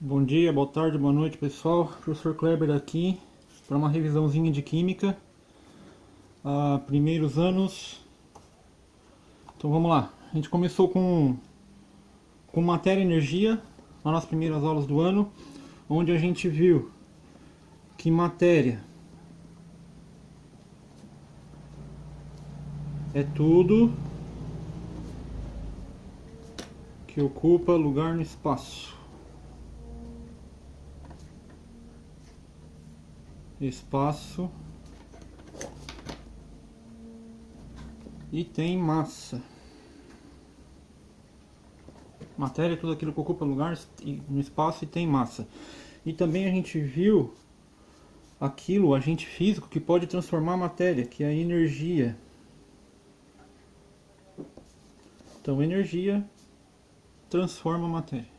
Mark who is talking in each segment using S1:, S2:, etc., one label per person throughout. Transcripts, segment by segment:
S1: Bom dia, boa tarde, boa noite, pessoal. Professor Kleber aqui para uma revisãozinha de química, primeiros anos. Então vamos lá. A gente começou com matéria e energia nas primeiras aulas do ano, onde a gente viu que matéria é tudo que ocupa lugar no espaço. E tem massa. Matéria é tudo aquilo que ocupa lugar no espaço e tem massa. E também a gente viu aquilo, agente físico, que pode transformar a matéria, que é a energia. Então, energia transforma a matéria.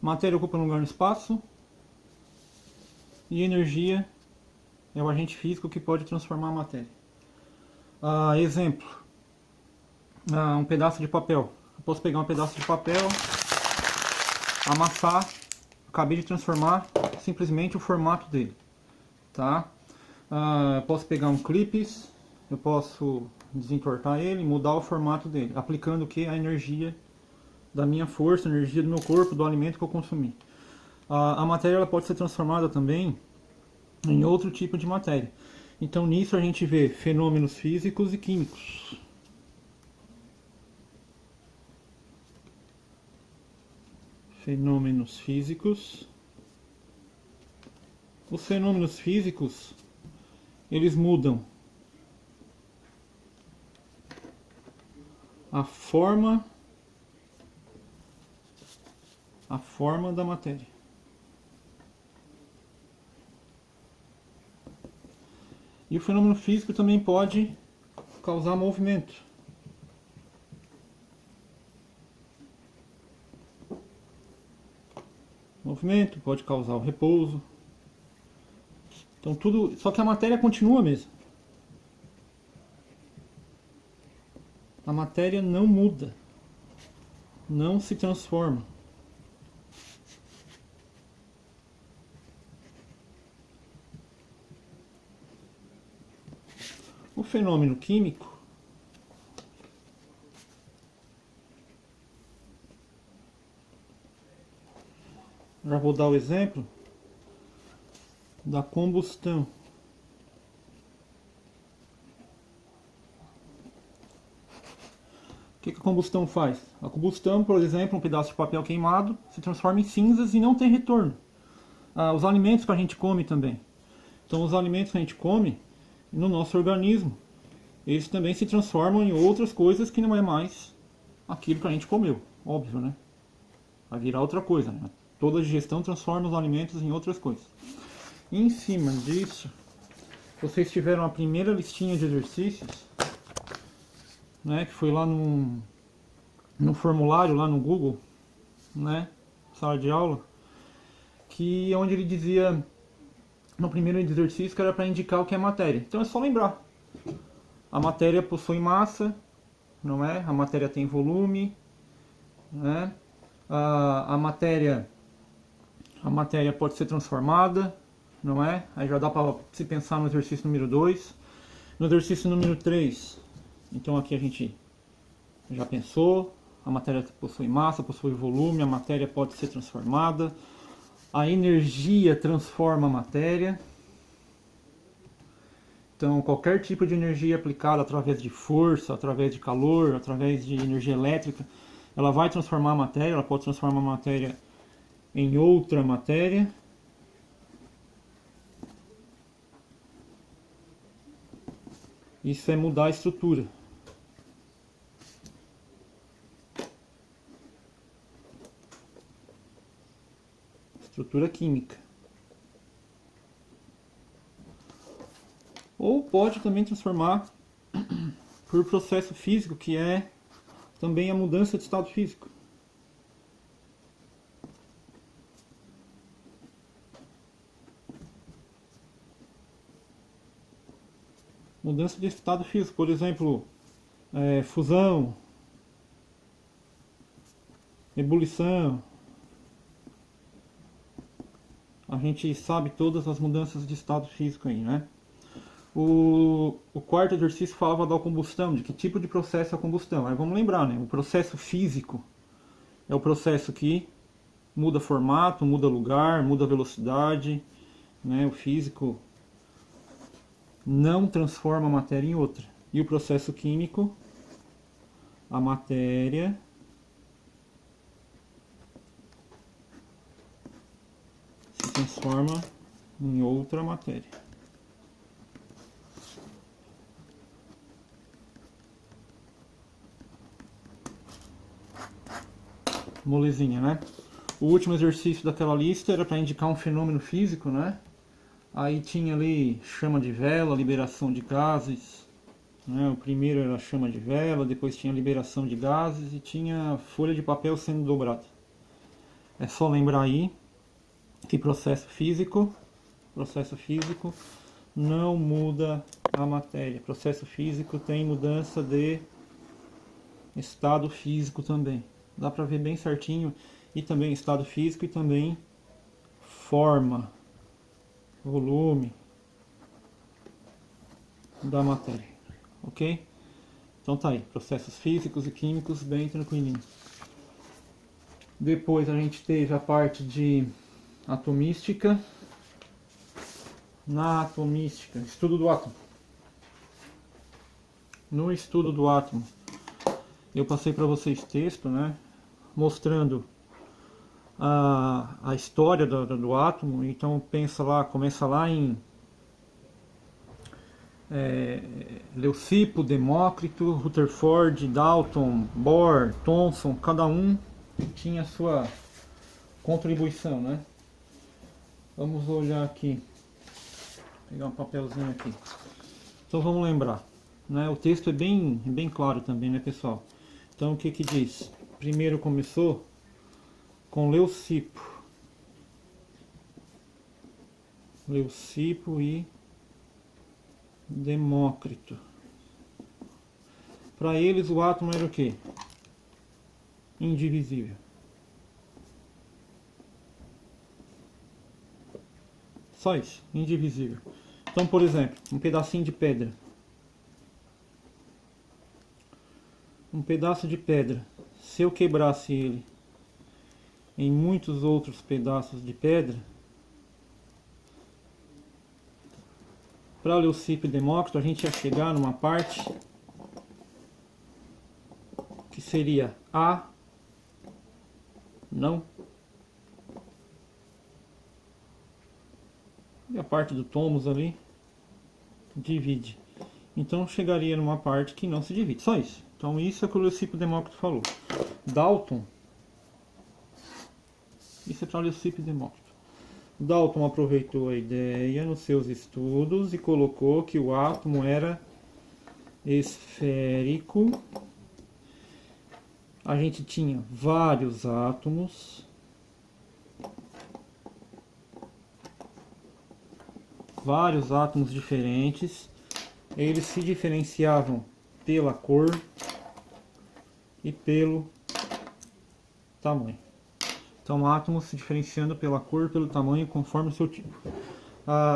S1: Matéria ocupa um lugar no espaço e energia é o agente físico que pode transformar a matéria. Exemplo, um pedaço de papel. Eu posso pegar um pedaço de papel, amassar, acabei de transformar simplesmente o formato dele. Tá? Eu posso pegar um clips, eu posso desentortar ele, mudar o formato dele, aplicando o que? A energia da minha força, a energia do meu corpo, do alimento que eu consumi. A matéria ela pode ser transformada também em outro tipo de matéria. Então nisso a gente vê fenômenos físicos e químicos. Fenômenos físicos. Os fenômenos físicos, eles mudam a forma da matéria. E o fenômeno físico também pode causar movimento. Movimento pode causar o repouso. Então tudo, só que a matéria continua mesmo. A matéria não muda, não se transforma. O fenômeno químico já vou dar o exemplo da combustão. O que a combustão faz? A combustão, por exemplo, um pedaço de papel queimado se transforma em cinzas e não tem retorno. Os alimentos que a gente come também. Então os alimentos que a gente come no nosso organismo, eles também se transformam em outras coisas que não é mais aquilo que a gente comeu. Óbvio, né? Vai virar outra coisa, né? Toda digestão transforma os alimentos em outras coisas. Em cima disso, vocês tiveram a primeira listinha de exercícios, né, que foi lá no formulário, lá no Google, né, sala de aula, que onde ele dizia no primeiro exercício que era para indicar o que é matéria. Então é só lembrar. A matéria possui massa, não é? A matéria tem volume, né? A matéria pode ser transformada, não é? Aí já dá para se pensar no exercício número 2. No exercício número 3, então aqui a gente já pensou, a matéria possui massa, possui volume, a matéria pode ser transformada, a energia transforma a matéria. Então qualquer tipo de energia aplicada através de força, através de calor, através de energia elétrica, ela vai transformar a matéria, ela pode transformar a matéria em outra matéria. Isso é mudar a estrutura. Estrutura química. Ou pode também transformar por processo físico, que é também a mudança de estado físico. Mudança de estado físico, por exemplo, fusão, ebulição. A gente sabe todas as mudanças de estado físico aí, né? O quarto exercício falava da combustão, de que tipo de processo é a combustão. Aí vamos lembrar, né? O processo físico é o processo que muda formato, muda lugar, muda velocidade, né? O físico não transforma a matéria em outra. E o processo químico, a matéria se transforma em outra matéria. Molezinha, né? O último exercício daquela lista era para indicar um fenômeno físico, né? Aí tinha ali chama de vela, liberação de gases, né? O primeiro era chama de vela, depois tinha liberação de gases e tinha folha de papel sendo dobrada. É só lembrar aí que processo físico não muda a matéria. Processo físico tem mudança de estado físico também. Dá para ver bem certinho. E também estado físico e também forma, volume da matéria. Ok? Então tá aí, processos físicos e químicos bem tranquilinho. Depois a gente teve a parte de atomística. Na atomística, estudo do átomo. No estudo do átomo, eu passei para vocês texto, né? Mostrando a história do átomo. Então pensa lá, começa lá em Leucipo, Demócrito, Rutherford, Dalton, Bohr, Thomson, cada um tinha a sua contribuição, né? Vamos olhar aqui, pegar um papelzinho aqui. Então vamos lembrar, né? O texto é bem claro também, né, pessoal? Então o que que diz? Primeiro começou com Leucipo e Demócrito. Para eles o átomo era o quê? Indivisível. Só isso, indivisível. Então, por exemplo, um pedacinho de pedra. Um pedaço de pedra, se eu quebrasse ele em muitos outros pedaços de pedra, para Leucipo e Demócrito a gente ia chegar numa parte que seria A, não, e a parte do tomos ali divide. Então chegaria numa parte que não se divide, só isso. Então isso é o que o Leucipo e Demócrito falou. Dalton, isso é para Leucipo e Demócrito. Dalton aproveitou a ideia nos seus estudos e colocou que o átomo era esférico. A gente tinha vários átomos, diferentes. Eles se diferenciavam pela cor e pelo tamanho. Então, átomos se diferenciando pela cor e pelo tamanho conforme o seu tipo.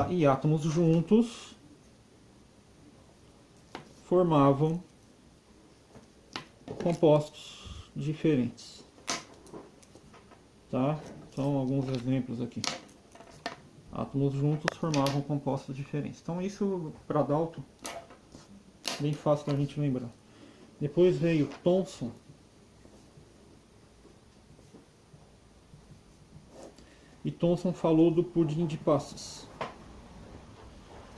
S1: E átomos juntos formavam compostos diferentes. Tá? Então, alguns exemplos aqui. Átomos juntos formavam compostos diferentes. Então, isso para Dalton, bem fácil da gente lembrar. Depois veio Thomson. E Thomson falou do pudim de passas.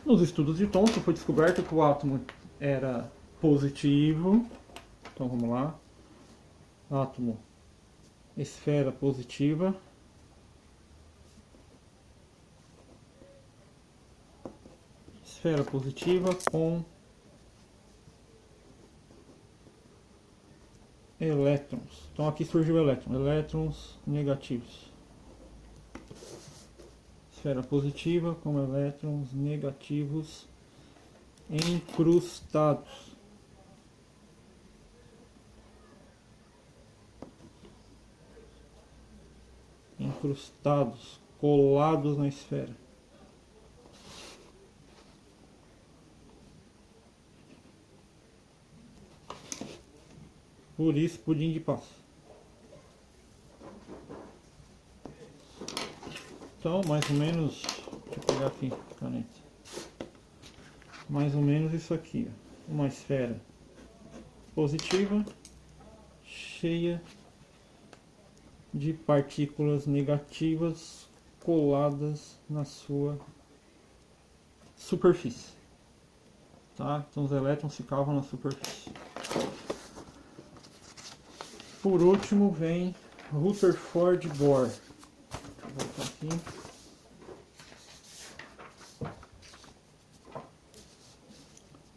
S1: Nos estudos de Thomson foi descoberto que o átomo era positivo. Então vamos lá. Átomo, esfera positiva. Esfera positiva com elétrons. Então aqui surgiu o elétron. Elétrons negativos. Esfera positiva com elétrons negativos encrustados. Encrustados, colados na esfera. Por isso, pudim de Páscoa. Então, mais ou menos, deixa eu pegar aqui a caneta. Mais ou menos isso aqui, ó. Uma esfera positiva, cheia de partículas negativas coladas na sua superfície. Tá? Então os elétrons ficavam na superfície. Por último vem Rutherford Bohr. Deixa eu voltar aqui.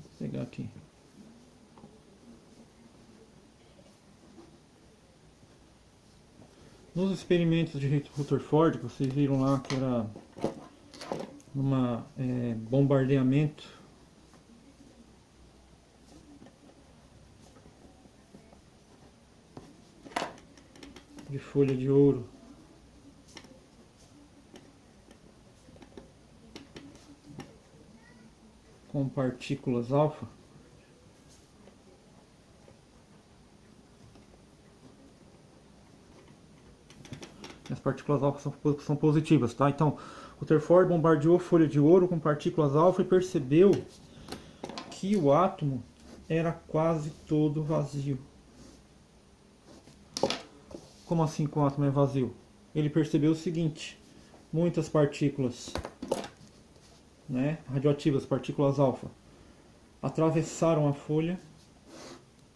S1: Vou pegar aqui. Nos experimentos de Rutherford, que vocês viram lá que era bombardeamento de folha de ouro com partículas alfa, as partículas alfa são positivas, tá? Então, Rutherford bombardeou folha de ouro com partículas alfa e percebeu que o átomo era quase todo vazio. Como assim que o átomo é vazio? Ele percebeu o seguinte: muitas partículas, radioativas, partículas alfa, atravessaram a folha,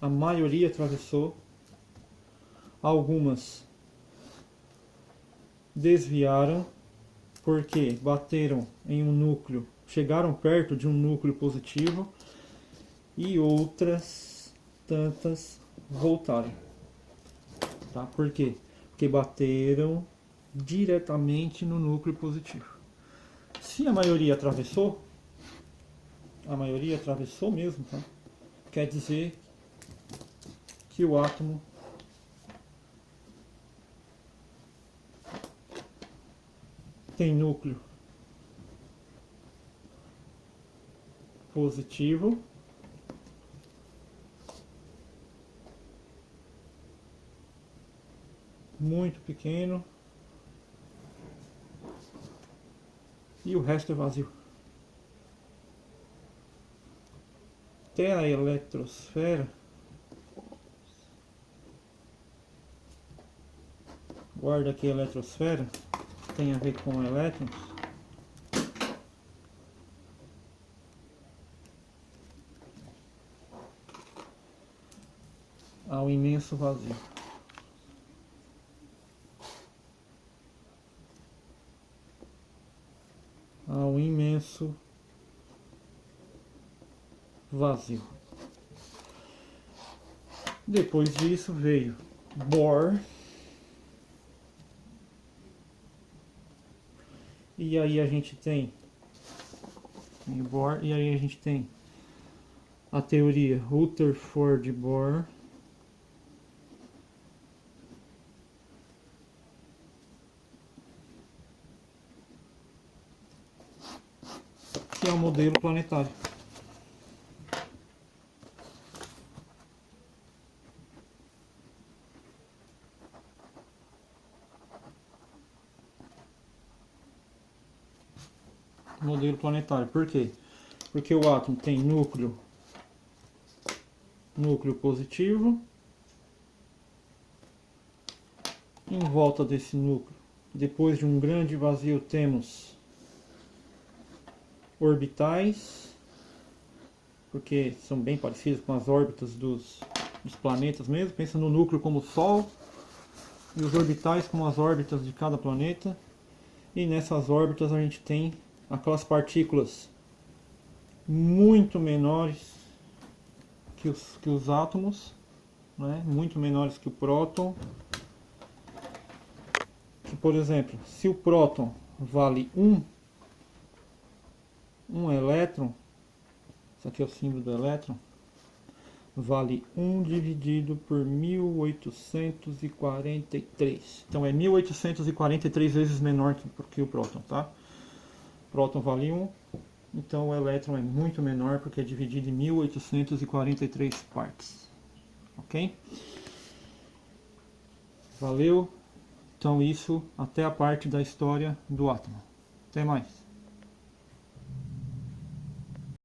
S1: a maioria atravessou, algumas desviaram porque bateram em um núcleo, chegaram perto de um núcleo positivo, e outras tantas voltaram. Tá? Por quê? Porque bateram diretamente no núcleo positivo. Se a maioria atravessou mesmo, tá? Quer dizer que o átomo tem núcleo positivo muito pequeno e o resto é vazio. Até a eletrosfera, guarda aqui a eletrosfera, tem a ver com elétrons. Ao imenso vazio. Ao imenso vazio. Depois disso veio Bohr. E aí a gente tem Bohr, e aí a gente tem a teoria Rutherford-Bohr, que é o modelo planetário. Modelo planetário. Por quê? Porque o átomo tem núcleo positivo. Em volta desse núcleo, depois de um grande vazio, temos orbitais, porque são bem parecidos com as órbitas dos planetas mesmo. Pensa no núcleo como o Sol e os orbitais como as órbitas de cada planeta. E nessas órbitas a gente tem aquelas partículas muito menores que os átomos, muito menores que o próton. Que, por exemplo, se o próton vale um elétron, Isso aqui é o símbolo do elétron, vale 1 dividido por 1843. Então é 1843 vezes menor que o próton, tá? O próton vale 1, então o elétron é muito menor porque é dividido em 1843 partes. Ok? Valeu! Então isso, até a parte da história do átomo. Até mais!